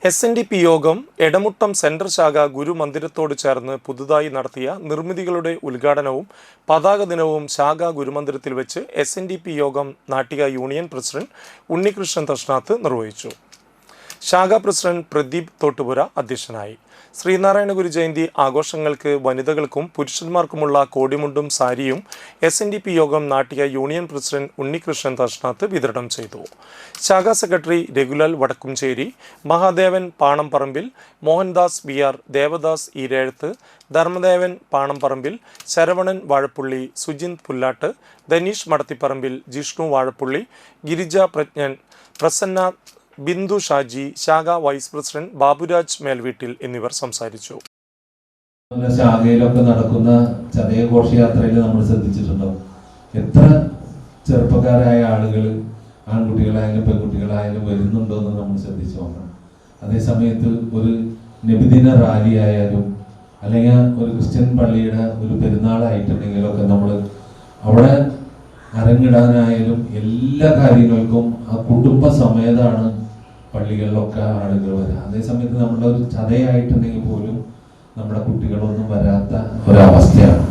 SNDP യോഗം Edamuttam central ശാഖ ഗുരുമന്ദിരത്തോട് ചേർന്ന് പുതുതായി നടത്തിയ നിർമ്മിതികളുടെ ഉദ്ഘാടനവും പതാക ദിനവും ശാഖ ഗുരുമന്ദിരത്തിൽ വെച്ച് SNDP യോഗം നാട്ടിക യൂണിയൻ പ്രസിഡന്റ് ഉണ്ണികൃഷ്ണൻ തഷ്നാത്ത് നിർവഹിച്ചു. ശാഖ പ്രസിഡന്റ് പ്രദീപ് തോട്ടുപുര അധ്യക്ഷനായി. ശ്രീനാരായണ ഗുരു ജയന്തി ആഘോഷങ്ങൾക്ക് വനിതകൾക്കും പുരുഷന്മാർക്കുമുള്ള കോടിമുണ്ടും സാരിയും SNDP യോഗം നാട്ടിക യൂണിയൻ പ്രസിഡന്റ് ഉണ്ണികൃഷ്ണൻ തഷ്നാത്ത് വിതരണം ചെയ്തു. ശാഖാ സെക്രട്ടറി രഘുലാൽ വടക്കുംചേരി, മഹാദേവൻ പാണംപറമ്പിൽ, മോഹൻദാസ് BR, ദേവദാസ് ഈരേഴത്ത്, ധർമ്മദേവൻ പാണംപറമ്പിൽ, ശരവണൻ വാഴപ്പുള്ളി, സുജിന്ത് പുല്ലാട്ട്, ധനീഷ് മടത്തിപ്പറമ്പിൽ, ജിഷ്ണു വാഴപ്പുള്ളി, ഗിരിജ പ്രജ്ഞൻ, പ്രസന്ന, ബിന്ദു ഷാജി, ശാഖ വൈസ് പ്രസിഡന്റ് ബാബുരാജ് മേൽവീട്ടിൽ എന്നിവർ സംസാരിച്ചു. ശാഖയിലൊക്കെ നടക്കുന്ന ചതയ ഘോഷയാത്രയിൽ നമ്മൾ ശ്രദ്ധിച്ചിട്ടുണ്ടോ? എത്ര ചെറുപ്പക്കാരായ ആളുകൾ, ആൺകുട്ടികളായാലും പെൺകുട്ടികളായാലും വരുന്നുണ്ടോ എന്ന് നമ്മൾ ശ്രദ്ധിച്ചു നോക്കണം. അതേസമയത്ത് ഒരു നബിദിന റാലി ആയാലും അല്ലെങ്കിൽ ഒരു ക്രിസ്ത്യൻ പള്ളിയുടെ ഒരു പെരുന്നാളായിട്ടുണ്ടെങ്കിലൊക്കെ നമ്മൾ അവിടെ അരങ്ങിടാനായാലും എല്ലാ കാര്യങ്ങൾക്കും ആ കുടുംബ സമേതാണ് പള്ളികളിലൊക്കെ ആളുകൾ വരാം. അതേസമയത്ത് നമ്മുടെ ഒരു ചതയായിട്ടുണ്ടെങ്കിൽ പോലും നമ്മുടെ കുട്ടികളൊന്നും വരാത്ത ഒരവസ്ഥയാണ്.